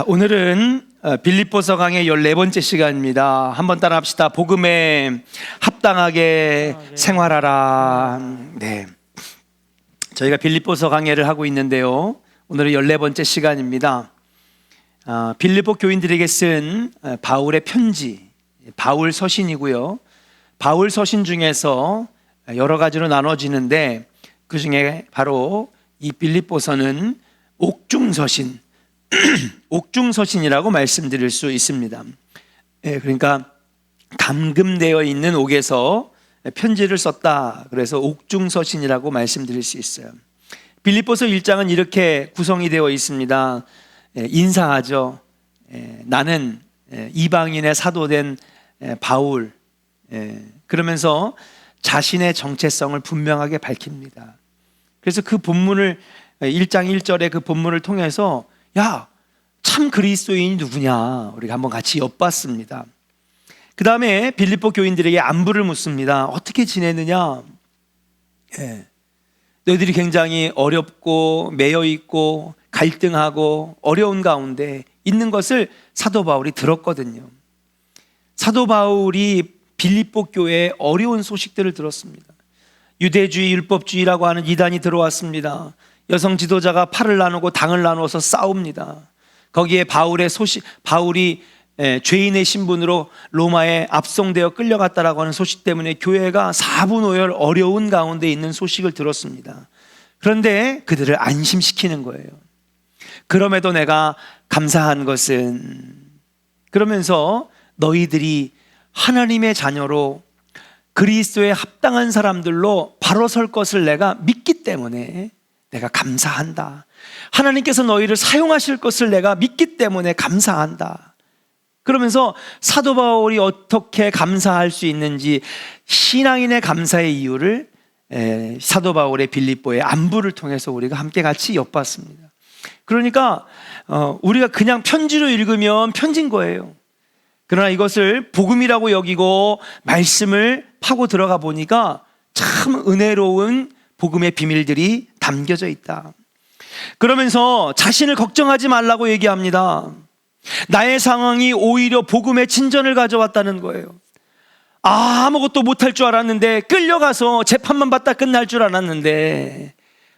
오늘은 빌립보서 강의 14번째 시간입니다. 한번 따라합시다. 복음에 합당하게 생활하라. 네, 저희가 빌립보서 강의를 하고 있는데요, 오늘은 14번째 시간입니다. 빌립보 교인들에게 쓴 바울의 편지, 바울 서신이고요. 바울 서신 중에서 여러 가지로 나눠지는데 그 중에 바로 이 빌립보서는 옥중서신, 옥중서신이라고 말씀드릴 수 있습니다. 그러니까 감금되어 있는 옥에서 편지를 썼다, 그래서 옥중서신이라고 말씀드릴 수 있어요. 빌립보서 1장은 이렇게 구성이 되어 있습니다. 인사하죠. 나는 이방인의 사도된 바울, 그러면서 자신의 정체성을 분명하게 밝힙니다. 그래서 그 본문을 1장 1절의 그 본문을 통해서 야, 참 그리스도인이 누구냐 우리가 한번 같이 엿봤습니다. 그 다음에 빌립보 교인들에게 안부를 묻습니다. 어떻게 지내느냐? 너희들이 굉장히 어렵고 매여있고 갈등하고 어려운 가운데 있는 것을 사도 바울이 들었거든요. 사도 바울이 빌립보 교회의 어려운 소식들을 들었습니다. 유대주의, 율법주의라고 하는 이단이 들어왔습니다. 여성 지도자가 팔을 나누고 당을 나누어서 싸웁니다. 거기에 바울이 죄인의 신분으로 로마에 압송되어 끌려갔다라고 하는 소식 때문에 교회가 사분오열 어려운 가운데 있는 소식을 들었습니다. 그런데 그들을 안심시키는 거예요. 그럼에도 내가 감사한 것은, 그러면서 너희들이 하나님의 자녀로 그리스도에 합당한 사람들로 바로 설 것을 내가 믿기 때문에 내가 감사한다. 하나님께서 너희를 사용하실 것을 내가 믿기 때문에 감사한다. 그러면서 사도 바울이 어떻게 감사할 수 있는지 신앙인의 감사의 이유를 사도 바울의 빌립보의 안부를 통해서 우리가 함께 같이 엿봤습니다. 그러니까 우리가 그냥 편지로 읽으면 편지인 거예요. 그러나 이것을 복음이라고 여기고 말씀을 파고 들어가 보니까 참 은혜로운 복음의 비밀들이 담겨져 있다. 그러면서 자신을 걱정하지 말라고 얘기합니다. 나의 상황이 오히려 복음의 진전을 가져왔다는 거예요. 아무것도 못할 줄 알았는데, 끌려가서 재판만 받다 끝날 줄 알았는데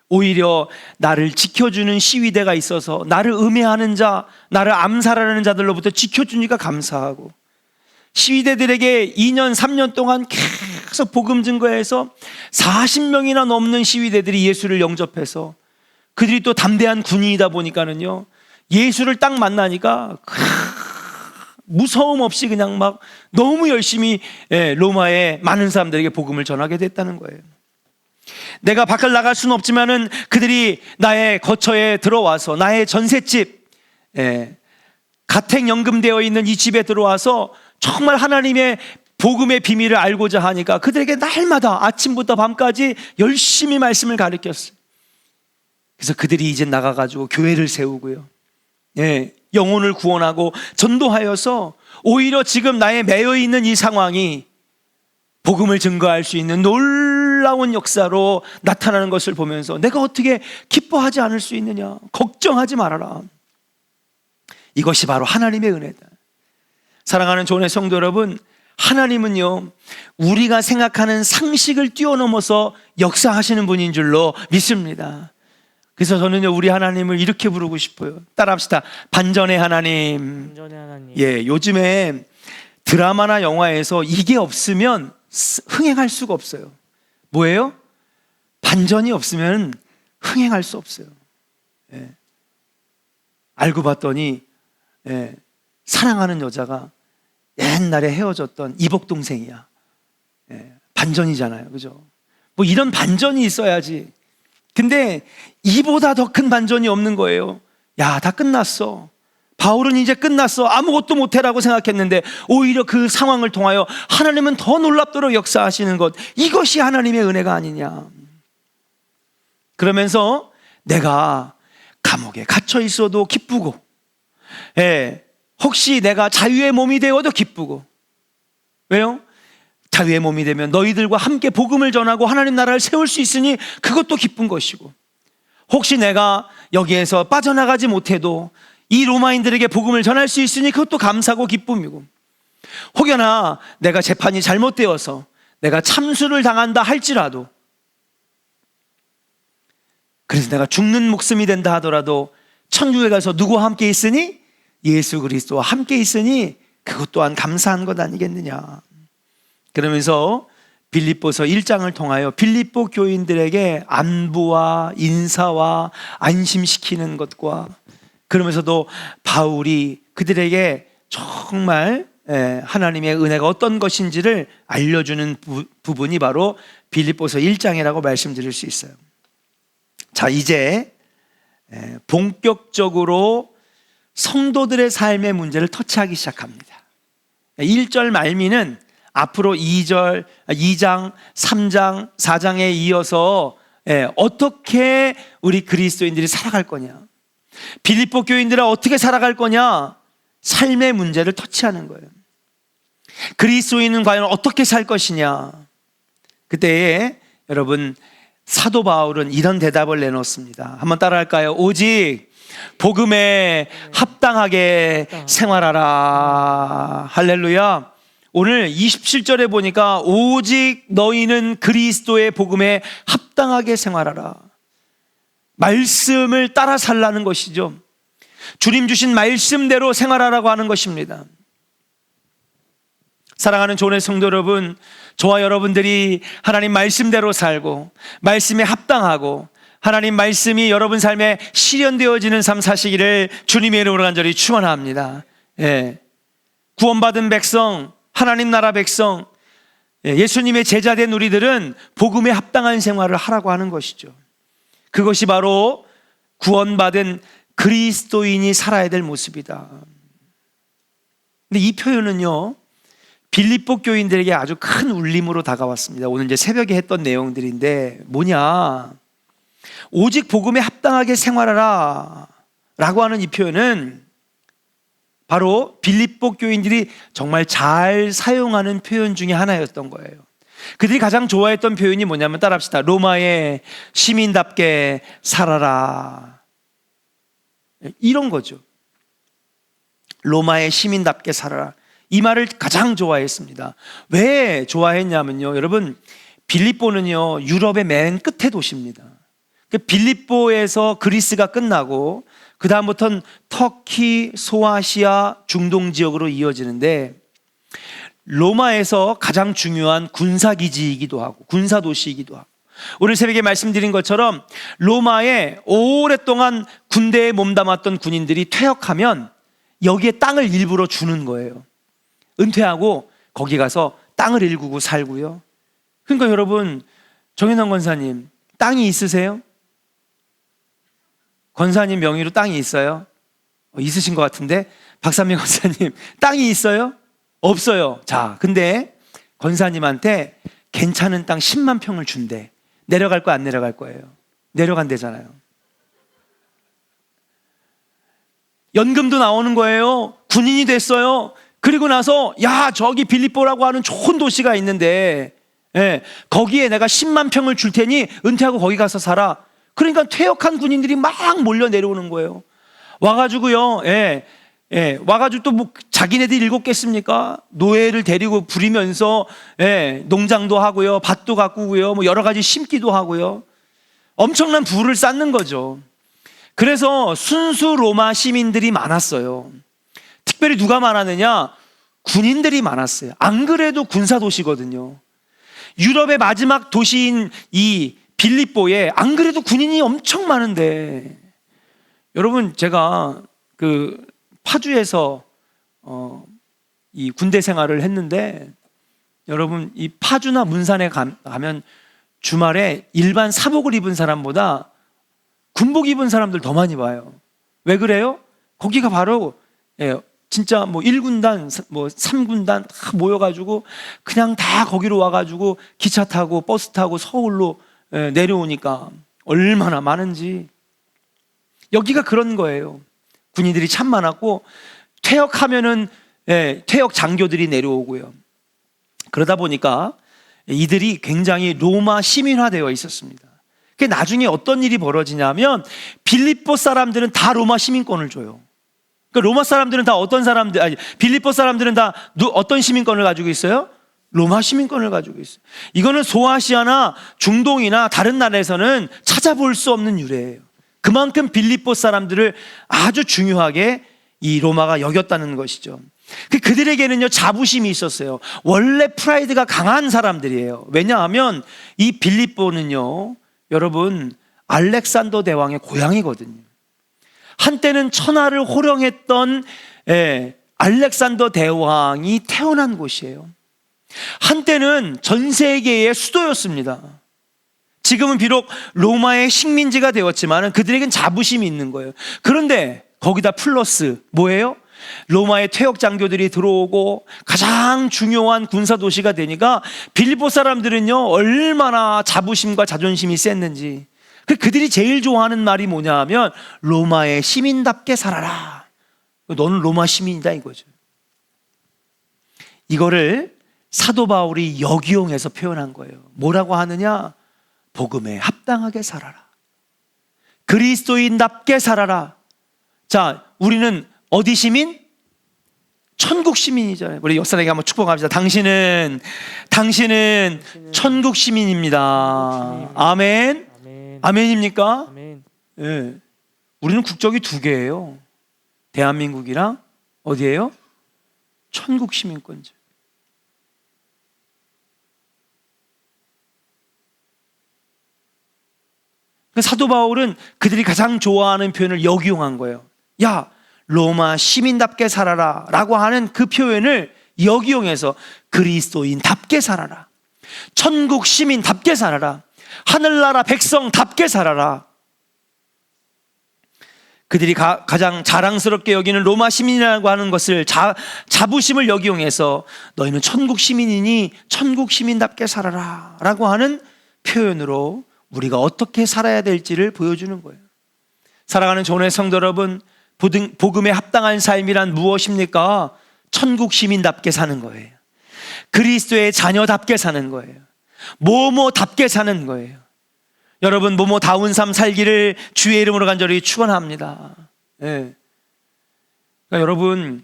오히려 나를 지켜주는 시위대가 있어서 나를 음해하는 자, 나를 암살하는 자들로부터 지켜주니까 감사하고, 시위대들에게 2년 3년 동안 계속 복음 증거해서 40명이나 넘는 시위대들이 예수를 영접해서, 그들이 또 담대한 군인이다 보니까는요, 예수를 딱 만나니까 무서움 없이 그냥 막 너무 열심히 로마의 많은 사람들에게 복음을 전하게 됐다는 거예요. 내가 밖을 나갈 수는 없지만은 그들이 나의 거처에 들어와서, 나의 전셋집, 가택 연금되어 있는 이 집에 들어와서 정말 하나님의 복음의 비밀을 알고자 하니까 그들에게 날마다 아침부터 밤까지 열심히 말씀을 가르쳤어요. 그래서 그들이 이제 나가가지고 교회를 세우고요, 영혼을 구원하고 전도하여서 오히려 지금 나의 매여있는 이 상황이 복음을 증거할 수 있는 놀라운 역사로 나타나는 것을 보면서 내가 어떻게 기뻐하지 않을 수 있느냐, 걱정하지 말아라. 이것이 바로 하나님의 은혜다. 사랑하는 교회 성도 여러분, 하나님은요, 우리가 생각하는 상식을 뛰어넘어서 역사하시는 분인 줄로 믿습니다. 그래서 저는요, 우리 하나님을 이렇게 부르고 싶어요. 따라합시다. 반전의 하나님. 반전의 하나님. 요즘에 드라마나 영화에서 이게 없으면 흥행할 수가 없어요. 뭐예요? 반전이 없으면 흥행할 수 없어요. 알고 봤더니 사랑하는 여자가 옛날에 헤어졌던 이복 동생이야. 반전이잖아요, 그죠? 뭐 이런 반전이 있어야지. 근데 이보다 더 큰 반전이 없는 거예요. 야, 다 끝났어. 바울은 이제 끝났어. 아무것도 못해라고 생각했는데 오히려 그 상황을 통하여 하나님은 더 놀랍도록 역사하시는 것, 이것이 하나님의 은혜가 아니냐. 그러면서 내가 감옥에 갇혀 있어도 기쁘고, 혹시 내가 자유의 몸이 되어도 기쁘고. 왜요? 자유의 몸이 되면 너희들과 함께 복음을 전하고 하나님 나라를 세울 수 있으니 그것도 기쁜 것이고, 혹시 내가 여기에서 빠져나가지 못해도 이 로마인들에게 복음을 전할 수 있으니 그것도 감사고 기쁨이고, 혹여나 내가 재판이 잘못되어서 내가 참수를 당한다 할지라도, 그래서 내가 죽는 목숨이 된다 하더라도 천국에 가서 누구와 함께 있으니? 예수 그리스도와 함께 있으니 그것 또한 감사한 것 아니겠느냐. 그러면서 빌립보서 1장을 통하여 빌립보 교인들에게 안부와 인사와 안심시키는 것과, 그러면서도 바울이 그들에게 정말 하나님의 은혜가 어떤 것인지를 알려주는 부분이 바로 빌립보서 1장이라고 말씀드릴 수 있어요. 자, 이제 본격적으로 성도들의 삶의 문제를 터치하기 시작합니다. 1절 말미는 앞으로 2장, 3장, 4장에 이어서 어떻게 우리 그리스도인들이 살아갈 거냐, 빌립보 교인들은 어떻게 살아갈 거냐, 삶의 문제를 터치하는 거예요. 그리스도인은 과연 어떻게 살 것이냐. 그때에 여러분, 사도 바울은 이런 대답을 내놓습니다. 한번 따라할까요? 오직 복음에 합당하게 생활하라. 할렐루야. 오늘 27절에 보니까 오직 너희는 그리스도의 복음에 합당하게 생활하라. 말씀을 따라 살라는 것이죠. 주님 주신 말씀대로 생활하라고 하는 것입니다. 사랑하는 교회 성도 여러분, 저와 여러분들이 하나님 말씀대로 살고 말씀에 합당하고 하나님 말씀이 여러분 삶에 실현되어지는 삶 사시기를 주님의 이름으로 간절히 축원합니다. 구원받은 백성, 하나님 나라 백성, 예수님의 제자된 우리들은 복음에 합당한 생활을 하라고 하는 것이죠. 그것이 바로 구원받은 그리스도인이 살아야 될 모습이다. 근데 이 표현은요, 빌립보 교인들에게 아주 큰 울림으로 다가왔습니다. 오늘 이제 새벽에 했던 내용들인데, 뭐냐, 오직 복음에 합당하게 생활하라 라고 하는 이 표현은 바로 빌립보 교인들이 정말 잘 사용하는 표현 중에 하나였던 거예요. 그들이 가장 좋아했던 표현이 뭐냐면, 따라합시다. 로마의 시민답게 살아라. 이런 거죠. 로마의 시민답게 살아라. 이 말을 가장 좋아했습니다. 왜 좋아했냐면요, 여러분, 빌립보는요 유럽의 맨 끝에 도시입니다. 빌립보에서 그리스가 끝나고 그 다음부터는 터키, 소아시아, 중동 지역으로 이어지는데, 로마에서 가장 중요한 군사기지이기도 하고 군사도시이기도 하고, 오늘 새벽에 말씀드린 것처럼 로마에 오랫동안 군대에 몸담았던 군인들이 퇴역하면 여기에 땅을 일부러 주는 거예요. 은퇴하고 거기 가서 땅을 일구고 살고요. 그러니까 여러분, 정현원 권사님 땅이 있으세요? 권사님 명의로 땅이 있어요? 있으신 것 같은데. 박삼민 권사님 땅이 있어요? 없어요. 자, 근데 권사님한테 괜찮은 땅 10만 평을 준대. 내려갈 거 안 내려갈 거예요? 내려간대잖아요. 연금도 나오는 거예요. 군인이 됐어요. 그리고 나서 야, 저기 빌립보라고 하는 좋은 도시가 있는데 거기에 내가 10만 평을 줄 테니 은퇴하고 거기 가서 살아. 그러니까 퇴역한 군인들이 막 몰려 내려오는 거예요. 와가지고요, 와가지고 또 뭐 자기네들이 일곱겠습니까? 노예를 데리고 부리면서 농장도 하고요, 밭도 가꾸고요, 뭐 여러 가지 심기도 하고요. 엄청난 부를 쌓는 거죠. 그래서 순수 로마 시민들이 많았어요. 특별히 누가 많았느냐? 군인들이 많았어요. 안 그래도 군사도시거든요. 유럽의 마지막 도시인 이 빌립보에 안 그래도 군인이 엄청 많은데, 여러분, 제가 그 파주에서 이 군대 생활을 했는데, 여러분, 이 파주나 문산에 가면 주말에 일반 사복을 입은 사람보다 군복 입은 사람들 더 많이 봐요. 왜 그래요? 거기가 바로 진짜 뭐 1군단, 뭐 3군단 다 모여가지고 그냥 다 거기로 와가지고 기차 타고 버스 타고 서울로 내려오니까 얼마나 많은지. 여기가 그런 거예요. 군인들이 참 많았고, 퇴역하면은 퇴역 장교들이 내려오고요. 그러다 보니까 이들이 굉장히 로마 시민화되어 있었습니다. 나중에 어떤 일이 벌어지냐면, 빌립보 사람들은 다 로마 시민권을 줘요. 그러니까 로마 사람들은 다 어떤 사람들, 아니 빌립보 사람들은 다 어떤 시민권을 가지고 있어요? 로마 시민권을 가지고 있어요. 이거는 소아시아나 중동이나 다른 나라에서는 찾아볼 수 없는 유래예요. 그만큼 빌립보 사람들을 아주 중요하게 이 로마가 여겼다는 것이죠. 그들에게는요 자부심이 있었어요. 원래 프라이드가 강한 사람들이에요. 왜냐하면 이 빌립보는요, 여러분 알렉산더 대왕의 고향이거든요. 한때는 천하를 호령했던 알렉산더 대왕이 태어난 곳이에요. 한때는 전 세계의 수도였습니다. 지금은 비록 로마의 식민지가 되었지만 그들에겐 자부심이 있는 거예요. 그런데 거기다 플러스 뭐예요? 로마의 퇴역 장교들이 들어오고 가장 중요한 군사 도시가 되니까 빌립보 사람들은요 얼마나 자부심과 자존심이 셌는지, 그들이 제일 좋아하는 말이 뭐냐 하면 로마의 시민답게 살아라. 너는 로마 시민이다 이거죠. 이거를 사도 바울이 역이용해서 표현한 거예요. 뭐라고 하느냐? 복음에 합당하게 살아라. 그리스도인답게 살아라. 자, 우리는 어디 시민? 천국 시민이잖아요. 우리 역사에게 한번 축복합시다. 당신은 천국 시민입니다. 아멘. 아멘입니까? 아멘. 네. 우리는 국적이 두 개예요. 대한민국이랑 어디예요? 천국 시민권자. 사도 바울은 그들이 가장 좋아하는 표현을 역이용한 거예요. 야, 로마 시민답게 살아라 라고 하는 그 표현을 역이용해서 그리스도인답게 살아라, 천국 시민답게 살아라, 하늘나라 백성답게 살아라. 그들이 가장 자랑스럽게 여기는 로마 시민이라고 하는 것을 자부심을 역이용해서 너희는 천국 시민이니 천국 시민답게 살아라 라고 하는 표현으로 우리가 어떻게 살아야 될지를 보여주는 거예요. 사랑하는 조원의 성도 여러분, 복음에 합당한 삶이란 무엇입니까? 천국 시민답게 사는 거예요. 그리스도의 자녀답게 사는 거예요. 모모답게 사는 거예요. 여러분, 모모다운 삶 살기를 주의 이름으로 간절히 축원합니다. 네. 그러니까 여러분,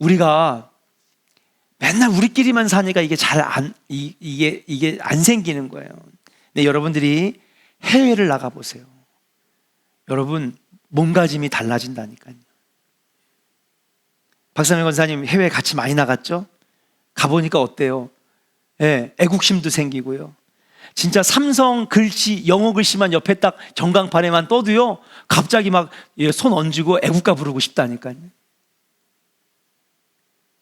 우리가 맨날 우리끼리만 사니까 이게 이게 안 생기는 거예요. 근데 여러분들이 해외를 나가 보세요. 여러분, 몸가짐이 달라진다니까요. 박상현 권사님 해외 같이 많이 나갔죠? 가보니까 어때요? 애국심도 생기고요. 진짜 삼성 글씨, 영어 글씨만 옆에 딱 전광판에만 떠도요, 갑자기 막 손 얹고 애국가 부르고 싶다니까요.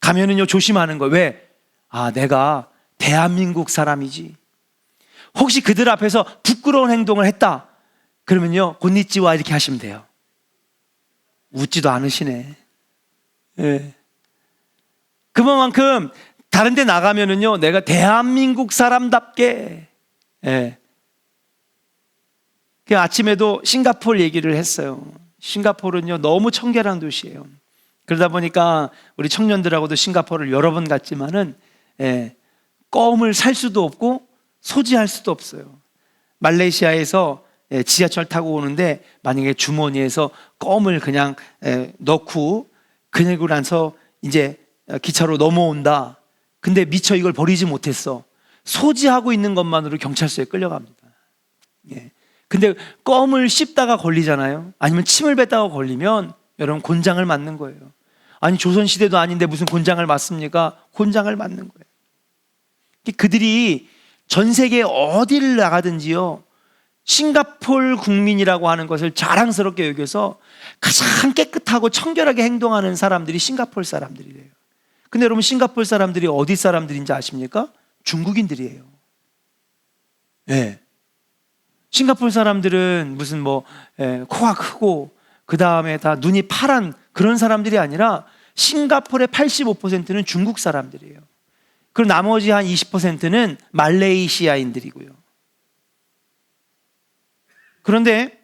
가면은요, 조심하는 거예요. 왜? 아, 내가 대한민국 사람이지. 혹시 그들 앞에서 부끄러운 행동을 했다 그러면요, 곤니찌와 이렇게 하시면 돼요. 웃지도 않으시네. 예. 그만큼 다른 데 나가면은요, 내가 대한민국 사람답게, 예. 그 아침에도 싱가포르 얘기를 했어요. 싱가포르는요, 너무 청결한 도시예요. 그러다 보니까 우리 청년들하고도 싱가포르를 여러 번 갔지만은, 껌을 살 수도 없고 소지할 수도 없어요. 말레이시아에서 지하철 타고 오는데 만약에 주머니에서 껌을 그냥 넣고 그리고 나서 이제 기차로 넘어온다. 근데 미처 이걸 버리지 못했어. 소지하고 있는 것만으로 경찰서에 끌려갑니다. 근데 껌을 씹다가 걸리잖아요. 아니면 침을 뱉다가 걸리면 여러분 곤장을 맞는 거예요. 아니, 조선시대도 아닌데 무슨 곤장을 맞습니까? 곤장을 맞는 거예요. 그들이 전 세계 어디를 나가든지요, 싱가포르 국민이라고 하는 것을 자랑스럽게 여겨서 가장 깨끗하고 청결하게 행동하는 사람들이 싱가포르 사람들이래요. 근데 여러분, 싱가포르 사람들이 어디 사람들인지 아십니까? 중국인들이에요. 네. 싱가포르 사람들은 무슨 코가 크고 그 다음에 다 눈이 파란 그런 사람들이 아니라 싱가포르의 85%는 중국 사람들이에요. 그리고 나머지 한 20%는 말레이시아인들이고요. 그런데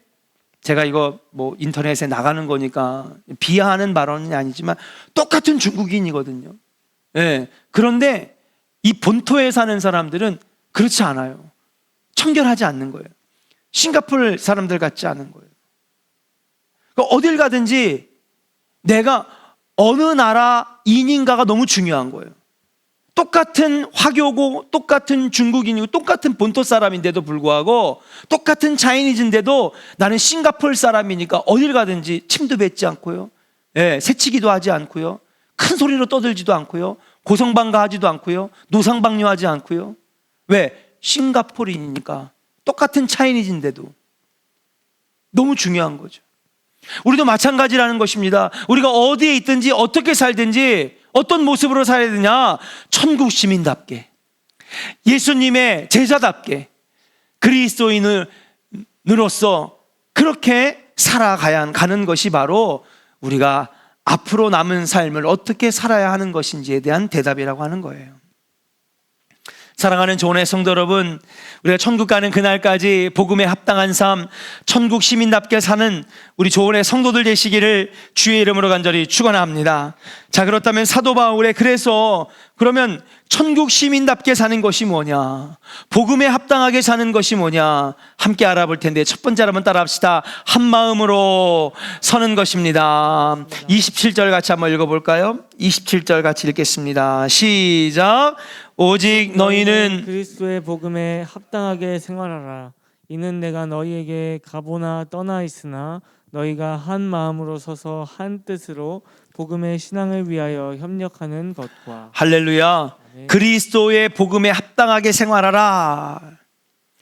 제가 이거 인터넷에 나가는 거니까 비하하는 발언은 아니지만 똑같은 중국인이거든요. 그런데 이 본토에 사는 사람들은 그렇지 않아요. 청결하지 않는 거예요. 싱가포르 사람들 같지 않은 거예요. 그러니까 어딜 가든지 내가 어느 나라인인가가 너무 중요한 거예요. 똑같은 화교고 똑같은 중국인이고 똑같은 본토 사람인데도 불구하고 똑같은 차이니즈인데도 나는 싱가포르 사람이니까 어딜 가든지 침도 뱉지 않고요, 새치기도 하지 않고요, 큰 소리로 떠들지도 않고요, 고성방가하지도 않고요, 노상방뇨하지 않고요. 왜? 싱가포르인이니까. 똑같은 차이니즈인데도. 너무 중요한 거죠. 우리도 마찬가지라는 것입니다. 우리가 어디에 있든지 어떻게 살든지 어떤 모습으로 살아야 되냐? 천국 시민답게, 예수님의 제자답게, 그리스도인으로서 그렇게 살아가야 하는 것이 바로 우리가 앞으로 남은 삶을 어떻게 살아야 하는 것인지에 대한 대답이라고 하는 거예요. 사랑하는 조은의 성도 여러분, 우리가 천국 가는 그날까지 복음에 합당한 삶, 천국 시민답게 사는 우리 조은의 성도들 되시기를 주의 이름으로 간절히 축원합니다. 자, 그렇다면 사도 바울의 그러면 천국 시민답게 사는 것이 뭐냐, 복음에 합당하게 사는 것이 뭐냐, 함께 알아볼 텐데 첫 번째 한번 따라합시다. 한 마음으로 서는 것입니다. 27절 같이 한번 읽어볼까요? 27절 같이 읽겠습니다. 시작. 오직 너희는 그리스도의 복음에 합당하게 생활하라. 이는 내가 너희에게 가보나 떠나 있으나 너희가 한 마음으로 서서 한 뜻으로 복음의 신앙을 위하여 협력하는 것과. 할렐루야. 아멘. 그리스도의 복음에 합당하게 생활하라.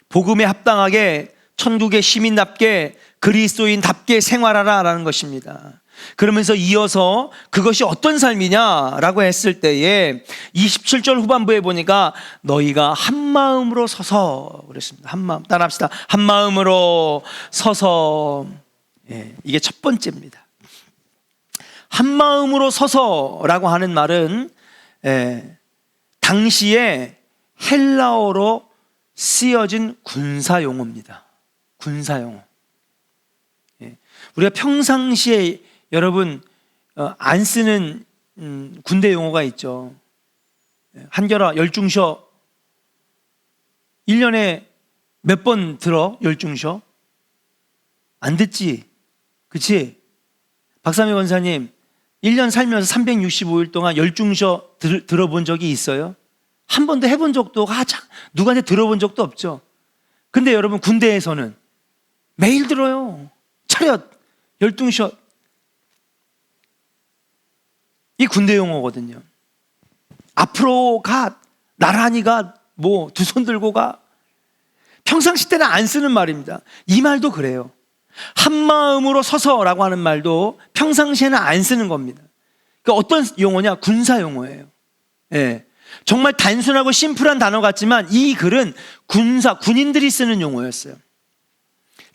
복음에 합당하게 천국의 시민답게 그리스도인답게 생활하라 라는 것입니다. 그러면서 이어서 그것이 어떤 삶이냐라고 했을 때에 27절 후반부에 보니까 너희가 한 마음으로 서서 그랬습니다. 한 마음, 따라합시다. 한 마음으로 서서. 이게 첫 번째입니다. 한 마음으로 서서라고 하는 말은 당시에 헬라어로 쓰여진 군사용어입니다. 군사용어. 우리가 평상시에 여러분 안 쓰는 군대 용어가 있죠. 한결아 열중셔. 1년에 몇 번 들어 열중셔? 안 듣지? 그치? 박삼희 권사님 1년 살면서 365일 동안 열중셔 들어본 적이 있어요? 한 번도 해본 적도 누구한테 들어본 적도 없죠. 근데 여러분 군대에서는 매일 들어요. 차렷, 열중셔. 이 군대 용어거든요. 앞으로 가, 나란히 가, 두 손 들고 가. 평상시 때는 안 쓰는 말입니다. 이 말도 그래요. 한 마음으로 서서라고 하는 말도 평상시에는 안 쓰는 겁니다. 그러니까 어떤 용어냐? 군사 용어예요. 정말 단순하고 심플한 단어 같지만 이 글은 군인들이 쓰는 용어였어요.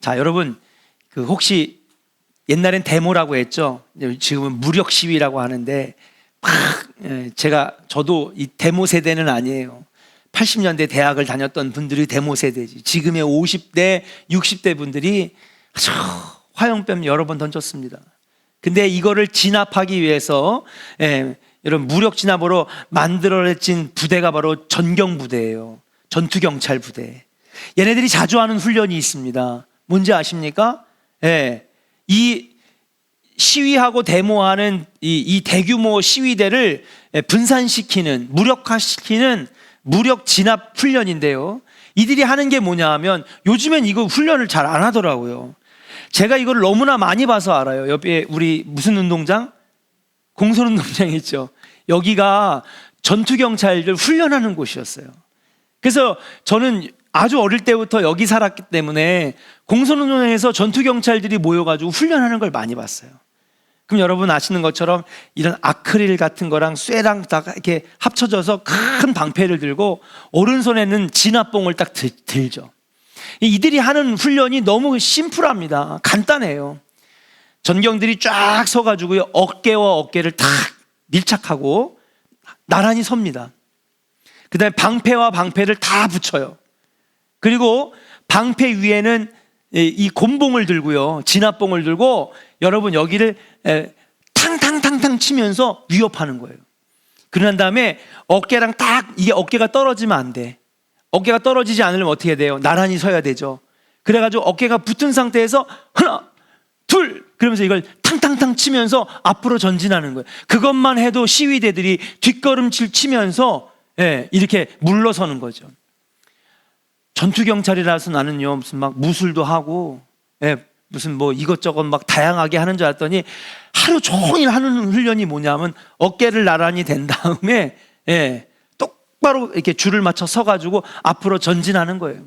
자, 여러분, 혹시 옛날엔 데모라고 했죠. 지금은 무력 시위라고 하는데 저도 이 데모 세대는 아니에요. 80년대 대학을 다녔던 분들이 데모 세대지. 지금의 50대, 60대 분들이 화염병 여러 번 던졌습니다. 근데 이거를 진압하기 위해서 이런 무력 진압으로 만들어진 부대가 바로 전경부대예요. 전투경찰 부대. 얘네들이 자주 하는 훈련이 있습니다. 뭔지 아십니까? 이 시위하고 데모하는 이 대규모 시위대를 분산시키는, 무력화시키는 무력 진압 훈련인데요. 이들이 하는 게 뭐냐 하면 요즘엔 이거 훈련을 잘 안 하더라고요. 제가 이걸 너무나 많이 봐서 알아요. 옆에 우리 무슨 운동장? 공설운동장 있죠. 여기가 전투경찰들 훈련하는 곳이었어요. 그래서 저는 아주 어릴 때부터 여기 살았기 때문에 공설운동장에서 전투경찰들이 모여가지고 훈련하는 걸 많이 봤어요. 그럼 여러분 아시는 것처럼 이런 아크릴 같은 거랑 쇠랑 다 이렇게 합쳐져서 큰 방패를 들고 오른손에는 진압봉을 딱 들죠. 이들이 하는 훈련이 너무 심플합니다. 간단해요. 전경들이 쫙 서가지고요, 어깨와 어깨를 탁 밀착하고 나란히 섭니다. 그 다음에 방패와 방패를 다 붙여요. 그리고 방패 위에는 이 곤봉을 들고요, 진압봉을 들고 여러분 여기를 탕탕탕탕 치면서 위협하는 거예요. 그런 다음에 어깨랑 이게 어깨가 떨어지면 안 돼. 어깨가 떨어지지 않으려면 어떻게 해야 돼요? 나란히 서야 되죠. 그래가지고 어깨가 붙은 상태에서 하나, 둘 그러면서 이걸 탕탕탕 치면서 앞으로 전진하는 거예요. 그것만 해도 시위대들이 뒷걸음질 치면서 이렇게 물러서는 거죠. 전투 경찰이라서 나는요 무슨 막 무술도 하고 무슨 뭐 이것저것 막 다양하게 하는 줄 알았더니 하루 종일 하는 훈련이 뭐냐면 어깨를 나란히 댄 다음에 똑바로 이렇게 줄을 맞춰 서가지고 앞으로 전진하는 거예요.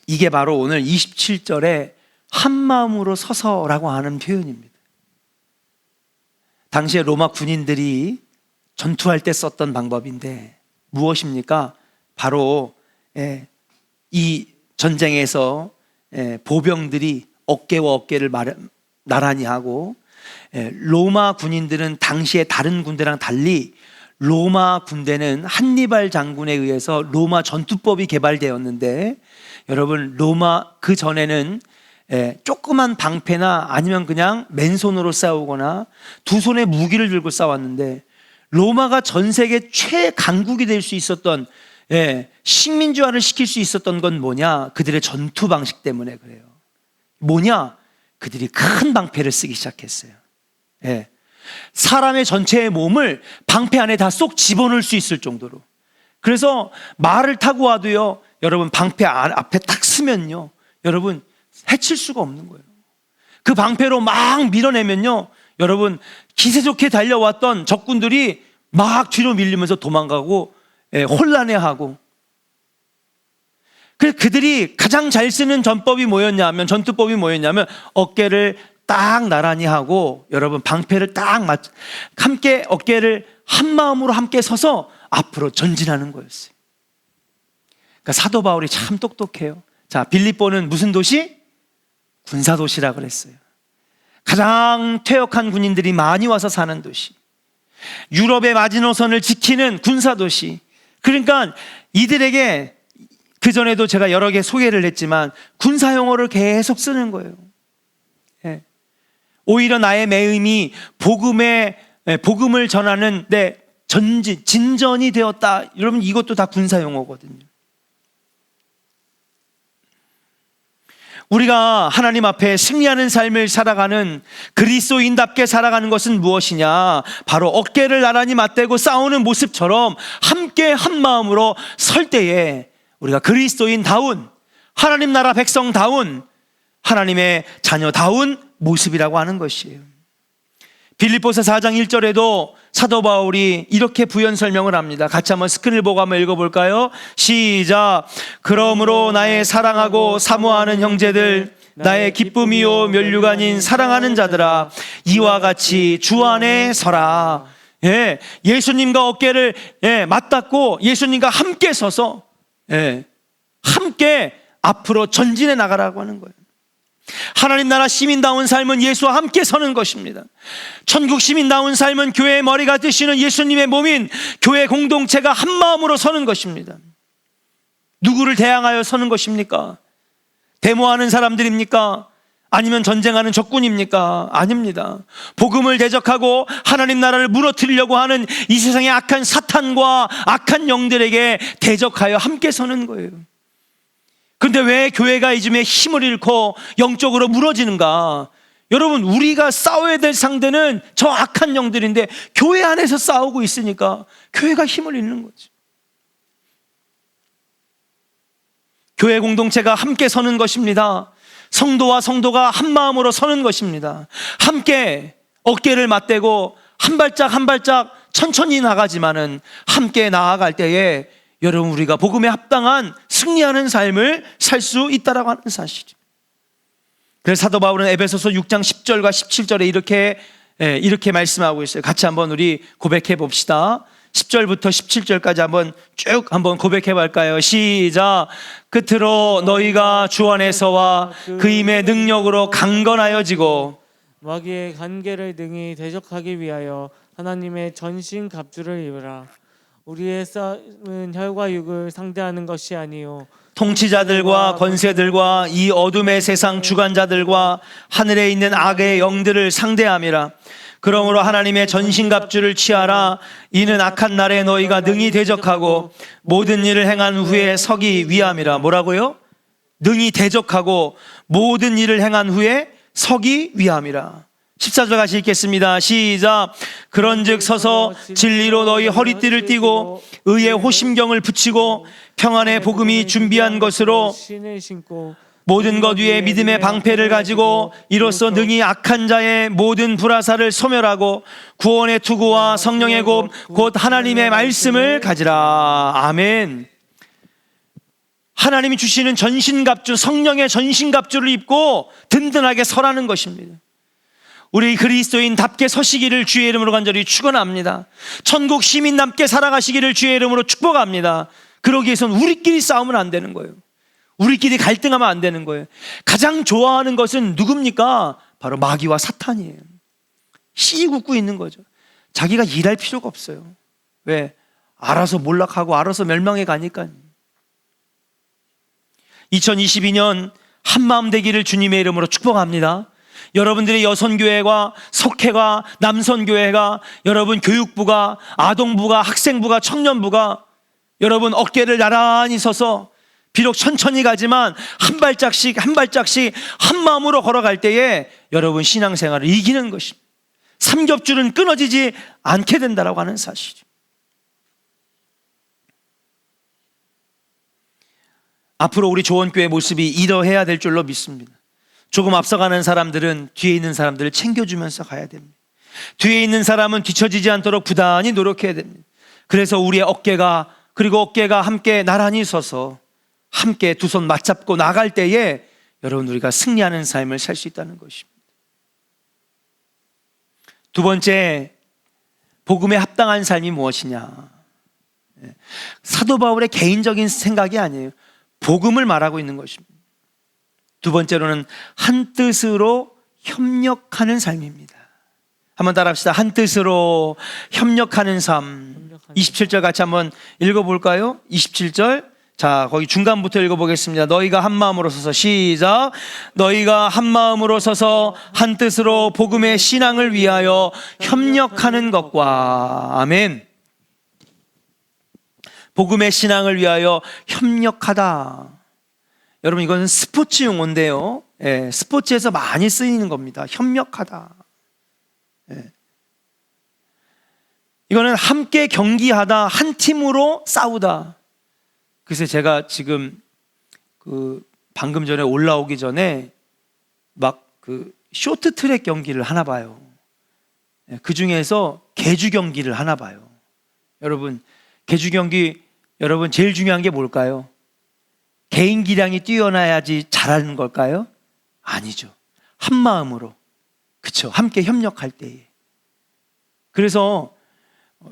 이게 바로 오늘 27절에 한 마음으로 서서라고 하는 표현입니다. 당시에 로마 군인들이 전투할 때 썼던 방법인데 무엇입니까? 바로 이 전쟁에서 보병들이 어깨와 어깨를 나란히 하고 로마 군인들은 당시에 다른 군대랑 달리 로마 군대는 한니발 장군에 의해서 로마 전투법이 개발되었는데 여러분 로마 그 전에는 조그만 방패나 아니면 그냥 맨손으로 싸우거나 두 손에 무기를 들고 싸웠는데 로마가 전 세계 최강국이 될 수 있었던 식민지화를 시킬 수 있었던 건 뭐냐? 그들의 전투 방식 때문에 그래요. 뭐냐? 그들이 큰 방패를 쓰기 시작했어요. 사람의 전체의 몸을 방패 안에 다 쏙 집어넣을 수 있을 정도로. 그래서 말을 타고 와도요 여러분 방패 앞에 딱 쓰면요 여러분 해칠 수가 없는 거예요. 그 방패로 막 밀어내면요 여러분 기세 좋게 달려왔던 적군들이 막 뒤로 밀리면서 도망가고 혼란해하고. 그래서 그들이 가장 잘 쓰는 전법이 뭐였냐면 전투법이 뭐였냐면 어깨를 딱 나란히 하고 여러분 방패를 딱 함께 어깨를 한 마음으로 함께 서서 앞으로 전진하는 거였어요. 그러니까 사도 바울이 참 똑똑해요. 자, 빌립보는 무슨 도시? 군사도시라 그랬어요. 가장 퇴역한 군인들이 많이 와서 사는 도시, 유럽의 마지노선을 지키는 군사도시. 그러니까 이들에게 그전에도 제가 여러 개 소개를 했지만 군사용어를 계속 쓰는 거예요. 오히려 나의 매임이 복음을 전하는 진전이 되었다. 여러분 이것도 다 군사용어거든요. 우리가 하나님 앞에 승리하는 삶을 살아가는 그리스도인답게 살아가는 것은 무엇이냐? 바로 어깨를 나란히 맞대고 싸우는 모습처럼 함께 한 마음으로 설 때에 우리가 그리스도인다운, 하나님 나라 백성다운, 하나님의 자녀다운 모습이라고 하는 것이에요. 빌립보서 4장 1절에도 사도 바울이 이렇게 부연 설명을 합니다. 같이 한번 스크린을 보고 한번 읽어볼까요? 시작. 그러므로 나의 사랑하고 사모하는 형제들, 나의 기쁨이요 면류가 아닌 사랑하는 자들아, 이와 같이 주 안에 서라. 예수님과 어깨를 맞닿고 예수님과 함께 서서 함께 앞으로 전진해 나가라고 하는 거예요. 하나님 나라 시민다운 삶은 예수와 함께 서는 것입니다. 천국 시민다운 삶은 교회의 머리가 되시는 예수님의 몸인 교회 공동체가 한 마음으로 서는 것입니다. 누구를 대항하여 서는 것입니까? 데모하는 사람들입니까? 아니면 전쟁하는 적군입니까? 아닙니다. 복음을 대적하고 하나님 나라를 무너뜨리려고 하는 이 세상의 악한 사탄과 악한 영들에게 대적하여 함께 서는 거예요. 그런데 왜 교회가 이즘에 힘을 잃고 영적으로 무너지는가? 여러분, 우리가 싸워야 될 상대는 저 악한 영들인데 교회 안에서 싸우고 있으니까 교회가 힘을 잃는 거지. 교회 공동체가 함께 서는 것입니다. 성도와 성도가 한 마음으로 서는 것입니다. 함께 어깨를 맞대고 한 발짝 한 발짝 천천히 나가지만은 함께 나아갈 때에 여러분 우리가 복음에 합당한 승리하는 삶을 살 수 있다라고 하는 사실이죠. 그래서 사도 바울은 에베소서 6장 10절과 17절에 이렇게 말씀하고 있어요. 같이 한번 우리 고백해 봅시다. 10절부터 17절까지 쭉 한번 고백해 볼까요? 시작. 끝으로 너희가 주 안에서와 그 힘의 능력으로 강건하여지고 마귀의 관계를 능히 대적하기 위하여 하나님의 전신 갑주를 입으라. 우리의 싸움은 혈과 육을 상대하는 것이 아니요 통치자들과 권세들과 이 어둠의 세상 주관자들과 하늘에 있는 악의 영들을 상대함이라. 그러므로 하나님의 전신갑주를 취하라. 이는 악한 날에 너희가 능히 대적하고 모든 일을 행한 후에 서기 위함이라. 뭐라고요? 능히 대적하고 모든 일을 행한 후에 서기 위함이라. 14절 같이 읽겠습니다. 시작. 그런즉 서서 진리로 너희 허리띠를 띠고 의의 호심경을 붙이고 평안의 복음이 준비한 것으로 신을 신고 모든 것 위에 믿음의 방패를 가지고 이로써 능히 악한 자의 모든 불화살을 소멸하고 구원의 투구와 성령의 곧 하나님의 말씀을 가지라. 아멘. 하나님이 주시는 전신갑주, 성령의 전신갑주를 입고 든든하게 서라는 것입니다. 우리 그리스도인답게 서시기를 주의 이름으로 간절히 축원합니다. 천국 시민답게 살아가시기를 주의 이름으로 축복합니다. 그러기 위해서는 우리끼리 싸우면 안 되는 거예요. 우리끼리 갈등하면 안 되는 거예요. 가장 좋아하는 것은 누굽니까? 바로 마귀와 사탄이에요. 씨 굽고 있는 거죠. 자기가 일할 필요가 없어요. 왜? 알아서 몰락하고 알아서 멸망해 가니까요. 2022년 한마음 되기를 주님의 이름으로 축복합니다. 여러분들의 여선교회가, 석회가, 남선교회가, 여러분 교육부가, 아동부가, 학생부가, 청년부가 여러분 어깨를 나란히 서서 비록 천천히 가지만 한 발짝씩 한 발짝씩 한 마음으로 걸어갈 때에 여러분 신앙생활을 이기는 것입니다. 삼겹줄은 끊어지지 않게 된다라고 하는 사실이죠. 앞으로 우리 조원교회 모습이 이러해야 될 줄로 믿습니다. 조금 앞서가는 사람들은 뒤에 있는 사람들을 챙겨주면서 가야 됩니다. 뒤에 있는 사람은 뒤처지지 않도록 부단히 노력해야 됩니다. 그래서 우리의 어깨가 그리고 어깨가 함께 나란히 서서 함께 두 손 맞잡고 나갈 때에 여러분 우리가 승리하는 삶을 살 수 있다는 것입니다. 두 번째, 복음에 합당한 삶이 무엇이냐? 사도 바울의 개인적인 생각이 아니에요. 복음을 말하고 있는 것입니다. 두 번째로는 한 뜻으로 협력하는 삶입니다. 한번 따라합시다. 한 뜻으로 협력하는 삶. 27절 같이 한번 읽어볼까요? 27절. 자, 거기 중간부터 읽어보겠습니다. 너희가 한 마음으로 서서 시작. 너희가 한 마음으로 서서 한 뜻으로 복음의 신앙을 위하여 협력하는 것과 아멘. 복음의 신앙을 위하여 협력하다. 여러분 이거는 스포츠 용어인데요. 예, 스포츠에서 많이 쓰이는 겁니다. 협력하다. 예. 이거는 함께 경기하다, 한 팀으로 싸우다. 그래서 제가 지금 방금 전에 올라오기 전에 막 쇼트트랙 경기를 하나 봐요. 그 중에서 계주 경기를 하나 봐요. 여러분 계주 경기 여러분 제일 중요한 게 뭘까요? 개인 기량이 뛰어나야지 잘하는 걸까요? 아니죠. 한 마음으로, 그렇죠. 함께 협력할 때에. 그래서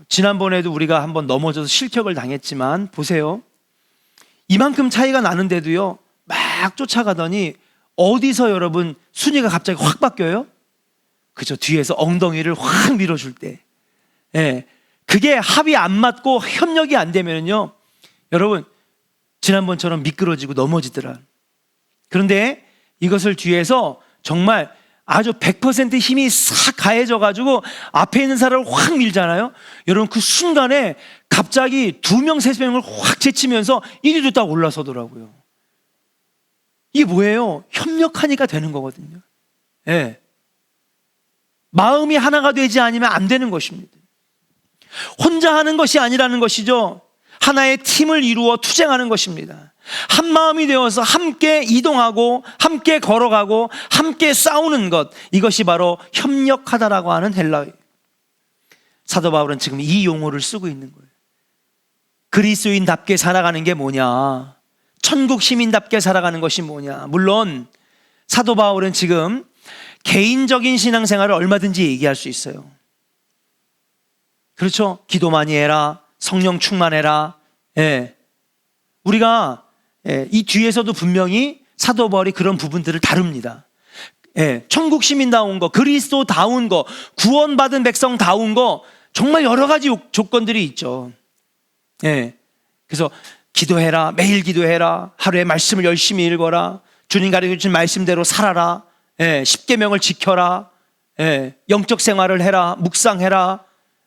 지난번에도 우리가 한번 넘어져서 실격을 당했지만 보세요. 이만큼 차이가 나는데도요 막 쫓아가더니 어디서 여러분 순위가 갑자기 확 바뀌어요? 그죠. 뒤에서 엉덩이를 확 밀어줄 때. 예, 그게 합이 안 맞고 협력이 안 되면요 여러분 지난번처럼 미끄러지고 넘어지더라. 그런데 이것을 뒤에서 정말 아주 100% 힘이 싹 가해져 가지고 앞에 있는 사람을 확 밀잖아요. 여러분 그 순간에 갑자기 2명, 3명을 확 제치면서 1위로 딱 올라서더라고요. 이게 뭐예요? 협력하니까 되는 거거든요. 예. 마음이 하나가 되지 않으면 안 되는 것입니다. 혼자 하는 것이 아니라는 것이죠. 하나의 팀을 이루어 투쟁하는 것입니다. 한 마음이 되어서 함께 이동하고 함께 걸어가고 함께 싸우는 것, 이것이 바로 협력하다라고 하는 헬라어예요. 사도 바울은 지금 이 용어를 쓰고 있는 거예요. 그리스도인답게 살아가는 게 뭐냐? 천국 시민답게 살아가는 것이 뭐냐? 물론 사도 바울은 지금 개인적인 신앙생활을 얼마든지 얘기할 수 있어요. 그렇죠? 기도 많이 해라, 성령 충만해라. 예. 우리가 이 뒤에서도 분명히 사도 바울이 그런 부분들을 다룹니다. 예. 천국 시민다운 거, 그리스도다운 거, 구원받은 백성다운 거, 정말 여러 가지 조건들이 있죠. 예. 그래서 기도해라, 매일 기도해라, 하루에 말씀을 열심히 읽어라, 주님 가르쳐 주신 말씀대로 살아라, 예. 십계명을 지켜라, 예. 영적 생활을 해라, 묵상해라,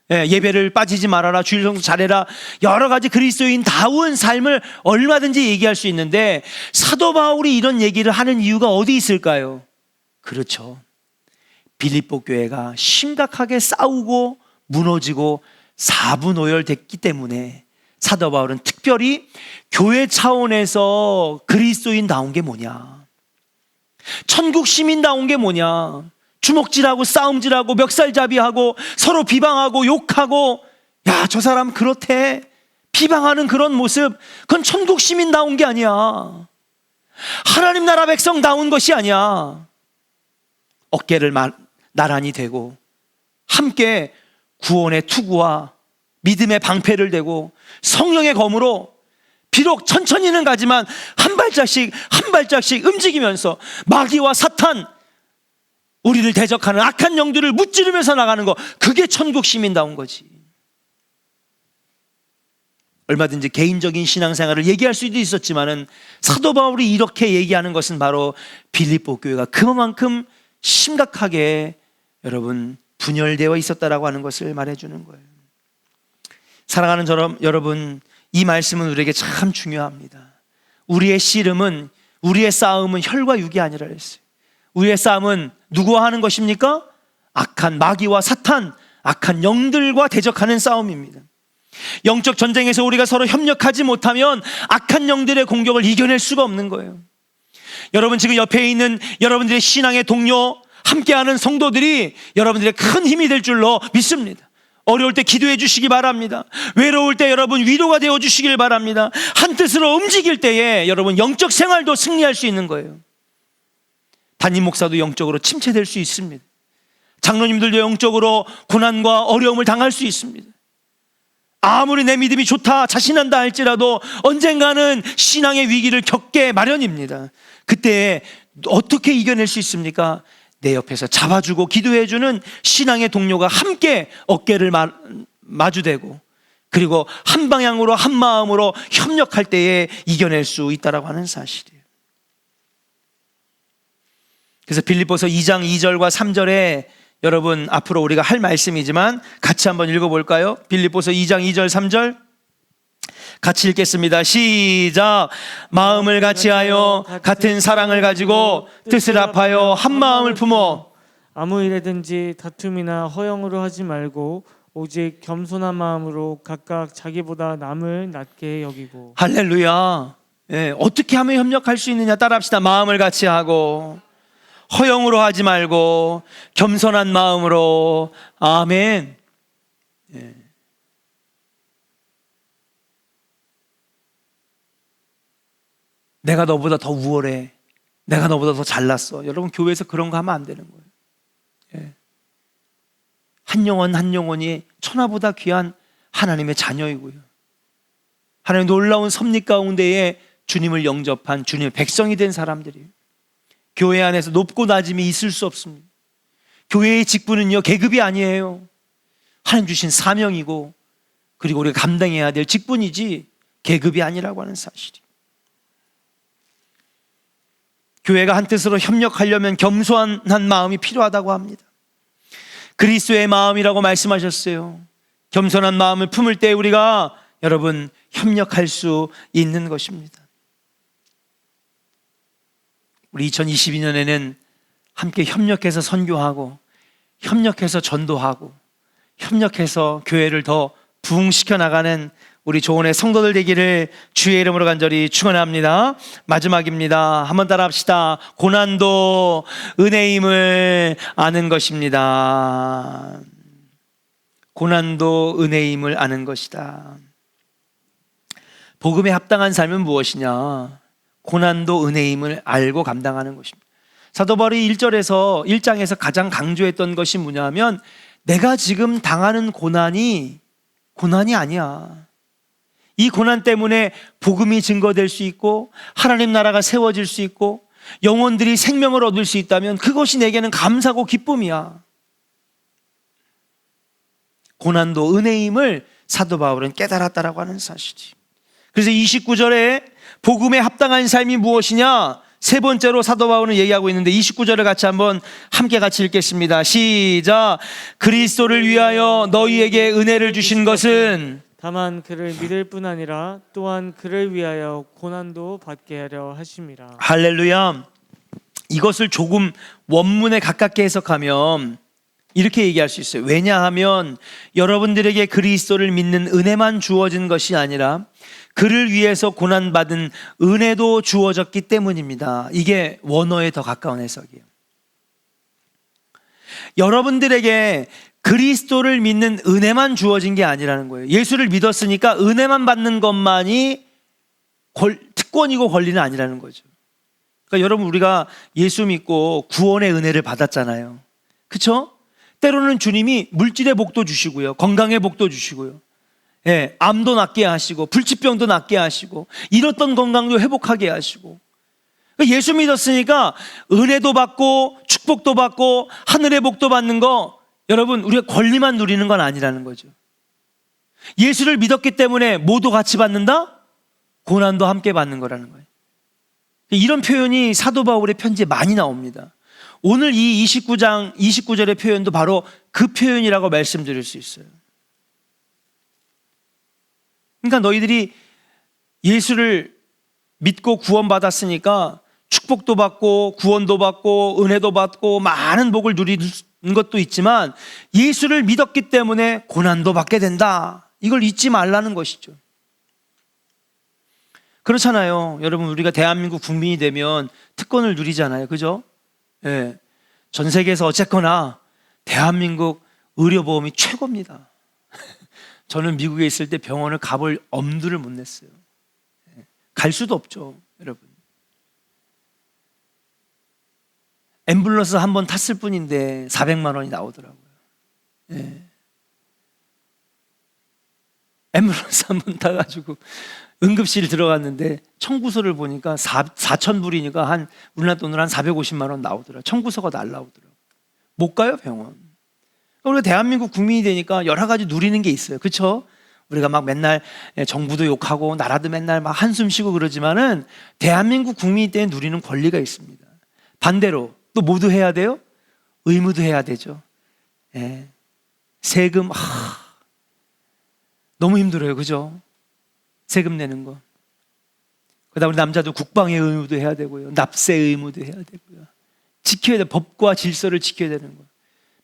예배를 빠지지 말아라, 주일 성수 잘해라, 여러 가지 그리스도인다운 삶을 얼마든지 얘기할 수 있는데 사도 바울이 이런 얘기를 하는 이유가 어디 있을까요? 그렇죠. 빌립보 교회가 심각하게 싸우고 무너지고 사분오열됐기 때문에 사도 바울은 특별히 교회 차원에서 그리스도인다운 게 뭐냐, 천국 시민다운 게 뭐냐, 주먹질하고 싸움질하고 멱살잡이하고 서로 비방하고 욕하고, 야, 저 사람 그렇대, 비방하는 그런 모습, 그건 천국 시민다운 게 아니야. 하나님 나라 백성다운 것이 아니야. 어깨를 나란히 대고 함께 구원의 투구와 믿음의 방패를 대고 성령의 검으로 비록 천천히는 가지만 한 발짝씩 한 발짝씩 움직이면서 마귀와 사탄, 우리를 대적하는 악한 영들을 무찌르면서 나가는 거, 그게 천국 시민다운 거지. 얼마든지 개인적인 신앙생활을 얘기할 수도 있었지만은 사도 바울이 이렇게 얘기하는 것은 바로 빌립보 교회가 그만큼 심각하게 여러분 분열되어 있었다라고 하는 것을 말해주는 거예요. 사랑하는 여러분, 이 말씀은 우리에게 참 중요합니다. 우리의 씨름은, 우리의 싸움은 혈과 육이 아니라 했어요. 우리의 싸움은 누구와 하는 것입니까? 악한 마귀와 사탄, 악한 영들과 대적하는 싸움입니다. 영적 전쟁에서 우리가 서로 협력하지 못하면 악한 영들의 공격을 이겨낼 수가 없는 거예요. 여러분, 지금 옆에 있는 여러분들의 신앙의 동료, 함께하는 성도들이 여러분들의 큰 힘이 될 줄로 믿습니다. 어려울 때 기도해 주시기 바랍니다. 외로울 때 여러분 위로가 되어 주시길 바랍니다. 한 뜻으로 움직일 때에 여러분 영적 생활도 승리할 수 있는 거예요. 담임 목사도 영적으로 침체될 수 있습니다. 장로님들도 영적으로 고난과 어려움을 당할 수 있습니다. 아무리 내 믿음이 좋다, 자신한다 할지라도 언젠가는 신앙의 위기를 겪게 마련입니다. 그때 어떻게 이겨낼 수 있습니까? 내 옆에서 잡아주고 기도해주는 신앙의 동료가 함께 어깨를 마주대고, 그리고 한 방향으로 한 마음으로 협력할 때에 이겨낼 수 있다라고 하는 사실이에요. 그래서 빌립보서 2장 2절과 3절에 여러분 앞으로 우리가 할 말씀이지만 같이 한번 읽어볼까요? 빌립보서 2장 2절 3절 같이 읽겠습니다. 시작. 마음을 같이하여 같은 사랑을 가지고 뜻을 합하여 한 마음을 품어 아무 일에든지 다툼이나 허영으로 하지 말고 오직 겸손한 마음으로 각각 자기보다 남을 낮게 여기고. 할렐루야. 어떻게 하면 협력할 수 있느냐 따라합시다. 마음을 같이하고 허영으로 하지 말고 겸손한 마음으로. 아멘. 내가 너보다 더 우월해, 내가 너보다 더 잘났어. 여러분, 교회에서 그런 거 하면 안 되는 거예요. 한 영혼 한 영혼이 천하보다 귀한 하나님의 자녀이고요, 하나님 놀라운 섭리 가운데에 주님을 영접한 주님의 백성이 된 사람들이에요. 교회 안에서 높고 낮음이 있을 수 없습니다. 교회의 직분은요, 계급이 아니에요. 하나님 주신 사명이고, 그리고 우리가 감당해야 될 직분이지 계급이 아니라고 하는 사실이. 교회가 한 뜻으로 협력하려면 겸손한 마음이 필요하다고 합니다. 그리스도의 마음이라고 말씀하셨어요. 겸손한 마음을 품을 때 우리가 여러분 협력할 수 있는 것입니다. 우리 2022년에는 함께 협력해서 선교하고, 협력해서 전도하고, 협력해서 교회를 더 부흥시켜 나가는 우리 조원의 성도들 되기를 주의 이름으로 간절히 축원합니다. 마지막입니다. 한번 따라합시다. 고난도 은혜임을 아는 것입니다. 고난도 은혜임을 아는 것이다. 복음에 합당한 삶은 무엇이냐? 고난도 은혜임을 알고 감당하는 것입니다. 사도 바울이 1장에서 가장 강조했던 것이 뭐냐면, 내가 지금 당하는 고난이 아니야. 이 고난 때문에 복음이 증거될 수 있고, 하나님 나라가 세워질 수 있고, 영혼들이 생명을 얻을 수 있다면 그것이 내게는 감사고 기쁨이야. 고난도 은혜임을 사도 바울은 깨달았다라고 하는 사실이. 그래서 29절에 복음에 합당한 삶이 무엇이냐? 세 번째로 사도 바울은 얘기하고 있는데 29절을 함께 같이 읽겠습니다. 시작. 그리스도를 위하여 너희에게 은혜를 주신 것은 다만 그를 믿을 뿐 아니라 또한 그를 위하여 고난도 받게 하려 하심이라. 할렐루야. 이것을 조금 원문에 가깝게 해석하면 이렇게 얘기할 수 있어요. 왜냐하면 여러분들에게 그리스도를 믿는 은혜만 주어진 것이 아니라 그를 위해서 고난받은 은혜도 주어졌기 때문입니다. 이게 원어에 더 가까운 해석이에요. 여러분들에게 그리스도를 믿는 은혜만 주어진 게 아니라는 거예요. 예수를 믿었으니까 은혜만 받는 것만이 특권이고 권리는 아니라는 거죠. 그러니까 여러분, 우리가 예수 믿고 구원의 은혜를 받았잖아요. 그렇죠? 때로는 주님이 물질의 복도 주시고요, 건강의 복도 주시고요, 암도 낫게 하시고 불치병도 낫게 하시고 잃었던 건강도 회복하게 하시고. 예수 믿었으니까 은혜도 받고 축복도 받고 하늘의 복도 받는 거, 여러분, 우리가 권리만 누리는 건 아니라는 거죠. 예수를 믿었기 때문에 모두 같이 받는다? 고난도 함께 받는 거라는 거예요. 이런 표현이 사도 바울의 편지에 많이 나옵니다. 오늘 이 29장 29절의 표현도 바로 그 표현이라고 말씀드릴 수 있어요. 그러니까 너희들이 예수를 믿고 구원받았으니까 축복도 받고 구원도 받고 은혜도 받고 많은 복을 누리는 것도 있지만 예수를 믿었기 때문에 고난도 받게 된다. 이걸 잊지 말라는 것이죠. 그렇잖아요. 여러분, 우리가 대한민국 국민이 되면 특권을 누리잖아요. 그죠? 예. 전 세계에서 어쨌거나 대한민국 의료보험이 최고입니다. 저는 미국에 있을 때 병원을 가볼 엄두를 못 냈어요. 갈 수도 없죠, 여러분. 앰뷸런스 한 번 탔을 뿐인데 400만 원이 나오더라고요. 예. 앰뷸런스 한 번 타가지고 응급실 들어갔는데 청구서를 보니까 4,000불이니까 한 우리나라 돈으로 한 450만 원 나오더라고요. 청구서가 날라오더라고요. 못 가요, 병원. 우리가 대한민국 국민이 되니까 여러 가지 누리는 게 있어요. 그렇죠? 우리가 막 맨날 정부도 욕하고 나라도 맨날 막 한숨 쉬고 그러지만은 대한민국 국민이 때문에 누리는 권리가 있습니다. 반대로 또 모두 해야 돼요? 의무도 해야 되죠. 예. 세금 너무 힘들어요. 그죠? 세금 내는 거. 그다음 우리 남자도 국방의 의무도 해야 되고요, 납세 의무도 해야 되고요, 지켜야 돼. 법과 질서를 지켜야 되는 거.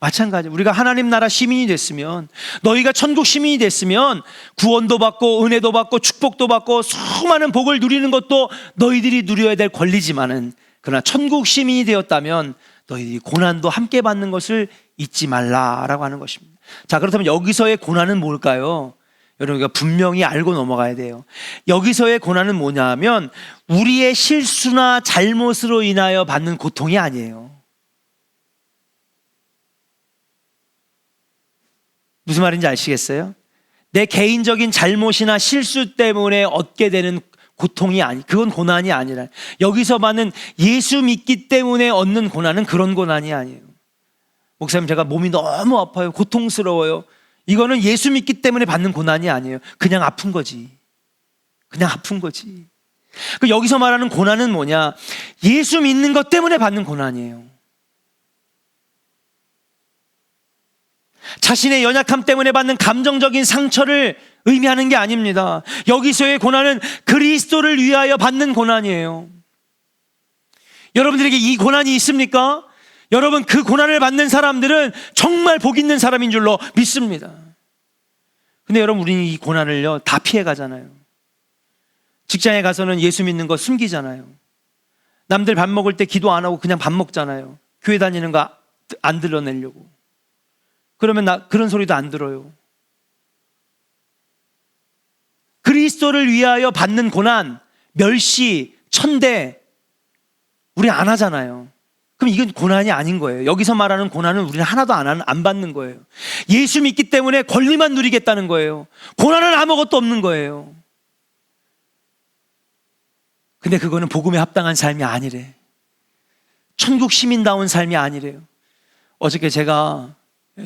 마찬가지. 우리가 하나님 나라 시민이 됐으면, 너희가 천국 시민이 됐으면 구원도 받고 은혜도 받고 축복도 받고 수많은 복을 누리는 것도 너희들이 누려야 될 권리지만은, 그러나 천국 시민이 되었다면 너희들이 고난도 함께 받는 것을 잊지 말라라고 하는 것입니다. 자, 그렇다면 여기서의 고난은 뭘까요? 여러분, 우리가 분명히 알고 넘어가야 돼요. 여기서의 고난은 뭐냐 하면 우리의 실수나 잘못으로 인하여 받는 고통이 아니에요. 무슨 말인지 아시겠어요? 내 개인적인 잘못이나 실수 때문에 얻게 되는 고통이 그건 고난이 아니라, 여기서 받는 예수 믿기 때문에 얻는 고난은 그런 고난이 아니에요. 목사님, 제가 몸이 너무 아파요, 고통스러워요. 이거는 예수 믿기 때문에 받는 고난이 아니에요. 그냥 아픈 거지. 그냥 아픈 거지. 여기서 말하는 고난은 뭐냐? 예수 믿는 것 때문에 받는 고난이에요. 자신의 연약함 때문에 받는 감정적인 상처를 의미하는 게 아닙니다. 여기서의 고난은 그리스도를 위하여 받는 고난이에요. 여러분들에게 이 고난이 있습니까? 여러분, 그 고난을 받는 사람들은 정말 복 있는 사람인 줄로 믿습니다. 근데 여러분, 우리는 이 고난을요 다 피해 가잖아요. 직장에 가서는 예수 믿는 거 숨기잖아요. 남들 밥 먹을 때 기도 안 하고 그냥 밥 먹잖아요. 교회 다니는 거 안 드러내려고. 그러면 그런 소리도 안 들어요. 그리스도를 위하여 받는 고난, 멸시, 천대, 우리 안 하잖아요. 그럼 이건 고난이 아닌 거예요. 여기서 말하는 고난은 우리는 하나도 안 받는 거예요. 예수 믿기 때문에 권리만 누리겠다는 거예요. 고난은 아무것도 없는 거예요. 근데 그거는 복음에 합당한 삶이 아니래. 천국 시민다운 삶이 아니래요. 어저께 제가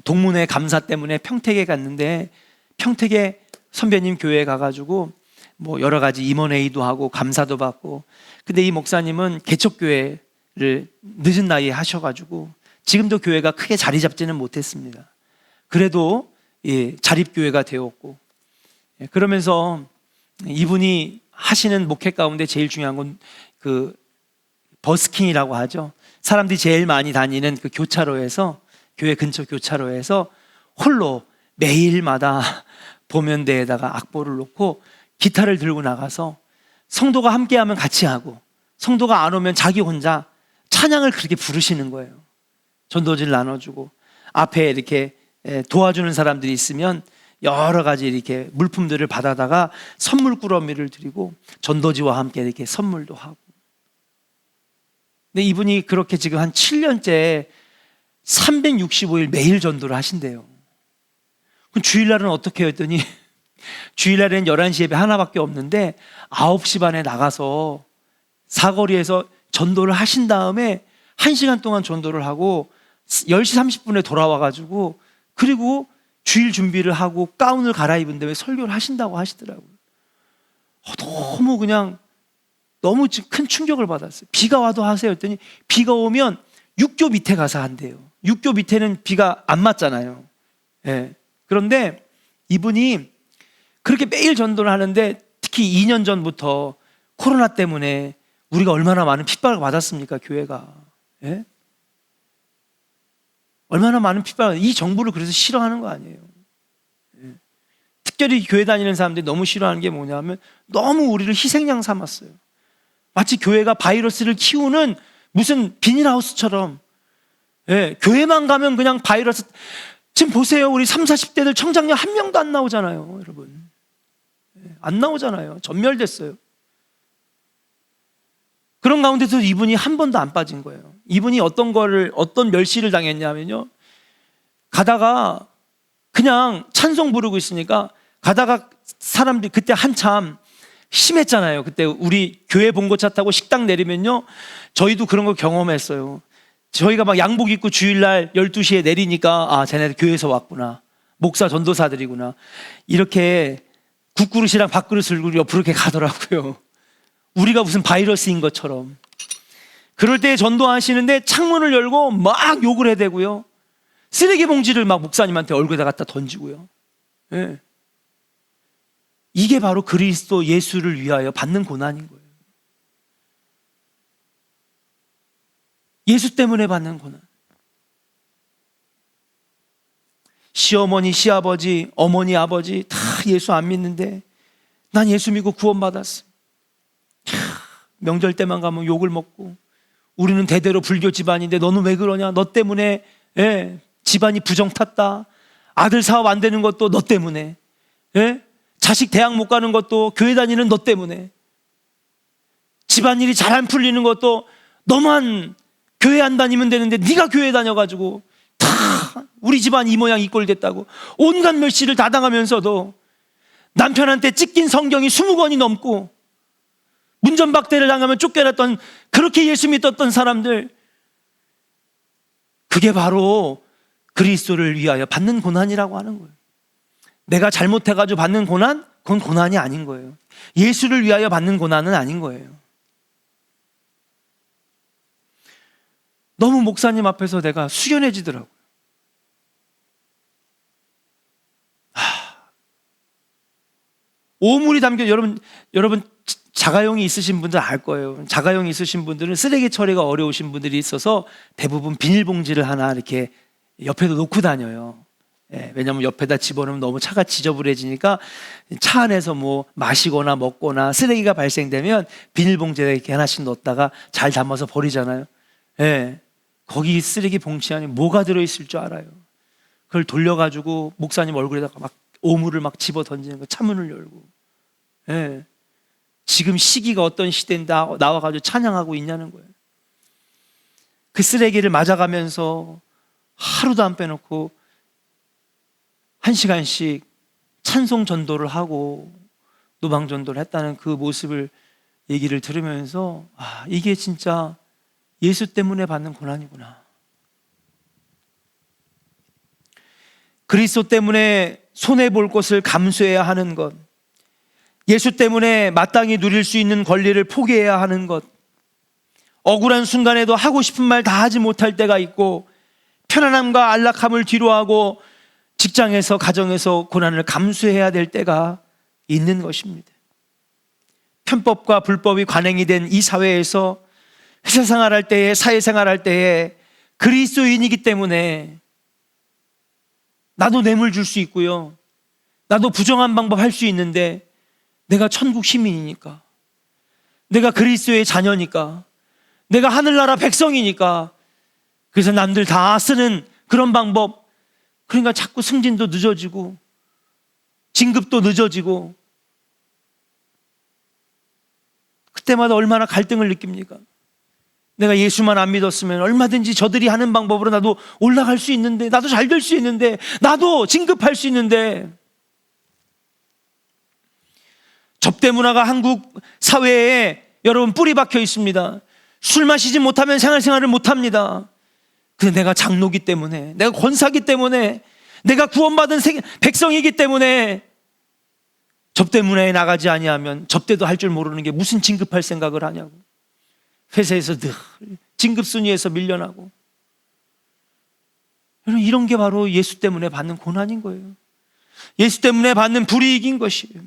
동문회 감사 때문에 평택에 갔는데, 평택에 선배님 교회에 가가지고 뭐 여러 가지 임원회의도 하고 감사도 받고. 근데 이 목사님은 개척교회를 늦은 나이에 하셔가지고 지금도 교회가 크게 자리 잡지는 못했습니다. 그래도 자립교회가 되었고, 그러면서 이분이 하시는 목회 가운데 제일 중요한 건 그 버스킹이라고 하죠. 사람들이 제일 많이 다니는 그 교차로에서, 교회 근처 교차로에서 홀로 매일마다 보면대에다가 악보를 놓고 기타를 들고 나가서 성도가 함께하면 같이 하고, 성도가 안 오면 자기 혼자 찬양을 그렇게 부르시는 거예요. 전도지를 나눠주고, 앞에 이렇게 도와주는 사람들이 있으면 여러 가지 이렇게 물품들을 받아다가 선물 꾸러미를 드리고 전도지와 함께 이렇게 선물도 하고. 근데 이분이 그렇게 지금 한 7년째 365일 매일 전도를 하신대요. 그럼 주일날은 어떻게 해요? 했더니 주일날에는 11시 예배 하나밖에 없는데 9시 반에 나가서 사거리에서 전도를 하신 다음에 1시간 동안 전도를 하고 10시 30분에 돌아와가지고, 그리고 주일 준비를 하고 가운을 갈아입은 다음에 설교를 하신다고 하시더라고요. 너무 그냥 너무 큰 충격을 받았어요. 비가 와도 하세요 했더니 비가 오면 육교 밑에 가서 한대요. 육교 밑에는 비가 안 맞잖아요. 그런데 이분이 그렇게 매일 전도를 하는데, 특히 2년 전부터 코로나 때문에 우리가 얼마나 많은 핍박을 받았습니까, 교회가. 얼마나 많은 핍박을, 이 정부를 그래서 싫어하는 거 아니에요. 특별히 교회 다니는 사람들이 너무 싫어하는 게 뭐냐면 너무 우리를 희생양 삼았어요. 마치 교회가 바이러스를 키우는 무슨 비닐하우스처럼, 교회만 가면 그냥 바이러스. 지금 보세요, 우리 30, 40대들 청장년 한 명도 안 나오잖아요, 여러분. 안 나오잖아요. 전멸됐어요. 그런 가운데서 이분이 한 번도 안 빠진 거예요. 이분이 어떤 멸시를 당했냐면요, 가다가 그냥 찬송 부르고 있으니까 가다가 사람들이, 그때 한참 심했잖아요. 그때 우리 교회 봉고차 타고 식당 내리면요, 저희도 그런 거 경험했어요. 저희가 막 양복 입고 주일날 12시에 내리니까, 아, 쟤네들 교회에서 왔구나, 목사 전도사들이구나, 이렇게 국그릇이랑 밥그릇을 들고 옆으로 이렇게 가더라고요. 우리가 무슨 바이러스인 것처럼. 그럴 때 전도하시는데 창문을 열고 막 욕을 해대고요, 쓰레기 봉지를 막 목사님한테 얼굴에다 갖다 던지고요. 이게 바로 그리스도 예수를 위하여 받는 고난인 거예요. 예수 때문에 받는 고난. 시어머니, 시아버지, 어머니, 아버지 다 예수 안 믿는데 난 예수 믿고 구원받았어. 명절 때만 가면 욕을 먹고, 우리는 대대로 불교 집안인데 너는 왜 그러냐, 너 때문에 집안이 부정 탔다, 아들 사업 안 되는 것도 너 때문에, 자식 대학 못 가는 것도 교회 다니는 너 때문에, 집안일이 잘 안 풀리는 것도 너만 교회 안 다니면 되는데 네가 교회 다녀가지고 다 우리 집안 이 모양 이 꼴 됐다고 온갖 멸시를 다 당하면서도 남편한테 찢긴 성경이 20권이 넘고 문전박대를 당하면 쫓겨났던, 그렇게 예수 믿었던 사람들, 그게 바로 그리스도를 위하여 받는 고난이라고 하는 거예요. 내가 잘못해가지고 받는 고난, 그건 고난이 아닌 거예요. 예수를 위하여 받는 고난은 아닌 거예요. 너무 목사님 앞에서 내가 숙연해지더라고요. 오물이 담겨, 여러분 자가용이 있으신 분들 알 거예요. 자가용이 있으신 분들은 쓰레기 처리가 어려우신 분들이 있어서 대부분 비닐봉지를 하나 이렇게 옆에도 놓고 다녀요. 왜냐하면 옆에다 집어넣으면 너무 차가 지저분해지니까 차 안에서 뭐 마시거나 먹거나 쓰레기가 발생되면 비닐봉지에 이렇게 하나씩 넣었다가 잘 담아서 버리잖아요. 거기 쓰레기 봉지 안에 뭐가 들어있을 줄 알아요. 그걸 돌려가지고 목사님 얼굴에다가 막 오물을 막 집어 던지는 거, 창문을 열고. 지금 시기가 어떤 시대인데 나와가지고 찬양하고 있냐는 거예요. 그 쓰레기를 맞아가면서 하루도 안 빼놓고 1시간씩 찬송 전도를 하고 노방 전도를 했다는 그 모습을 얘기를 들으면서, 아, 이게 진짜 예수 때문에 받는 고난이구나. 그리스도 때문에 손해볼 것을 감수해야 하는 것, 예수 때문에 마땅히 누릴 수 있는 권리를 포기해야 하는 것, 억울한 순간에도 하고 싶은 말 다 하지 못할 때가 있고, 편안함과 안락함을 뒤로하고 직장에서 가정에서 고난을 감수해야 될 때가 있는 것입니다. 편법과 불법이 관행이 된 이 사회에서 회사 생활할 때에, 사회생활할 때에 그리스도인이기 때문에 나도 뇌물 줄 수 있고요, 나도 부정한 방법 할 수 있는데, 내가 천국 시민이니까, 내가 그리스도의 자녀니까, 내가 하늘나라 백성이니까, 그래서 남들 다 쓰는 그런 방법, 그러니까 자꾸 승진도 늦어지고 진급도 늦어지고, 그때마다 얼마나 갈등을 느낍니까? 내가 예수만 안 믿었으면 얼마든지 저들이 하는 방법으로 나도 올라갈 수 있는데, 나도 잘 될 수 있는데, 나도 진급할 수 있는데. 접대 문화가 한국 사회에 여러분 뿌리 박혀 있습니다. 술 마시지 못하면 생활을 못합니다. 근데 내가 장로기 때문에, 내가 권사기 때문에, 내가 구원받은 백성이기 때문에 접대 문화에 나가지 아니하면 접대도 할 줄 모르는 게 무슨 진급할 생각을 하냐고. 회사에서 늘 진급 순위에서 밀려나고. 여러분, 이런 게 바로 예수 때문에 받는 고난인 거예요. 예수 때문에 받는 불이익인 것이에요.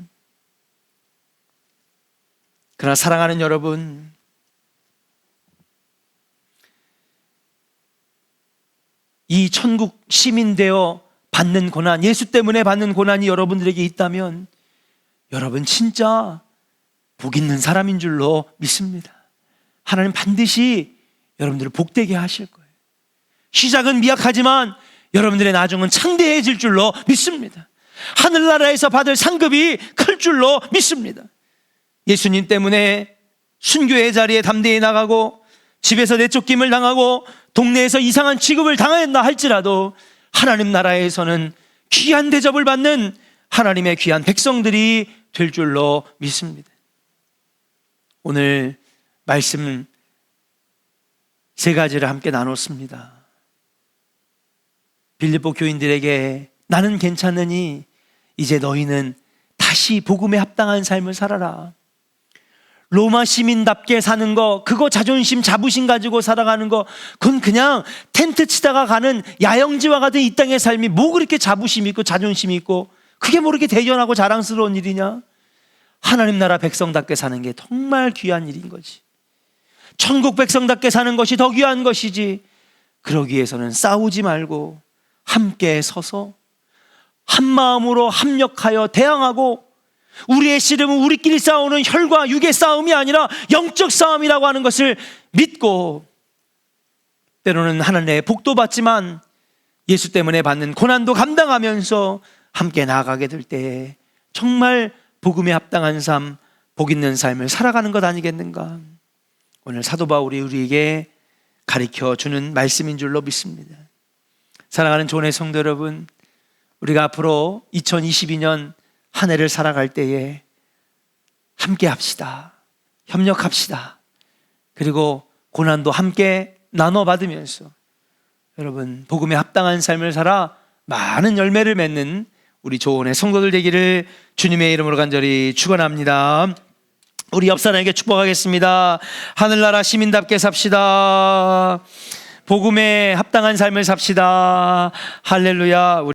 그러나 사랑하는 여러분, 이 천국 시민 되어 받는 고난, 예수 때문에 받는 고난이 여러분들에게 있다면 여러분 진짜 복 있는 사람인 줄로 믿습니다. 하나님 반드시 여러분들을 복되게 하실 거예요. 시작은 미약하지만 여러분들의 나중은 창대해질 줄로 믿습니다. 하늘나라에서 받을 상급이 클 줄로 믿습니다. 예수님 때문에 순교의 자리에 담대히 나가고, 집에서 내쫓김을 당하고, 동네에서 이상한 취급을 당했나 할지라도 하나님 나라에서는 귀한 대접을 받는 하나님의 귀한 백성들이 될 줄로 믿습니다. 오늘 말씀 세 가지를 함께 나눴습니다. 빌립보 교인들에게 나는 괜찮으니 이제 너희는 다시 복음에 합당한 삶을 살아라. 로마 시민답게 사는 거, 그거 자존심 자부심 가지고 살아가는 거, 그건 그냥 텐트 치다가 가는 야영지와 같은 이 땅의 삶이 뭐 그렇게 자부심 있고 자존심이 있고, 그게 뭐 이렇게 대견하고 자랑스러운 일이냐? 하나님 나라 백성답게 사는 게 정말 귀한 일인 거지. 천국 백성답게 사는 것이 더 귀한 것이지. 그러기 위해서는 싸우지 말고 함께 서서 한 마음으로 합력하여 대항하고, 우리의 씨름은 우리끼리 싸우는 혈과 육의 싸움이 아니라 영적 싸움이라고 하는 것을 믿고, 때로는 하나님의 복도 받지만 예수 때문에 받는 고난도 감당하면서 함께 나아가게 될 때 정말 복음에 합당한 삶, 복 있는 삶을 살아가는 것 아니겠는가? 오늘 사도 바울이 우리에게 가르쳐 주는 말씀인 줄로 믿습니다. 사랑하는 조은의 성도 여러분, 우리가 앞으로 2022년 한 해를 살아갈 때에 함께 합시다. 협력합시다. 그리고 고난도 함께 나눠 받으면서 여러분 복음에 합당한 삶을 살아 많은 열매를 맺는 우리 조은의 성도들 되기를 주님의 이름으로 간절히 축원합니다. 우리 옆 사람에게 축복하겠습니다. 하늘나라 시민답게 삽시다. 복음에 합당한 삶을 삽시다. 할렐루야.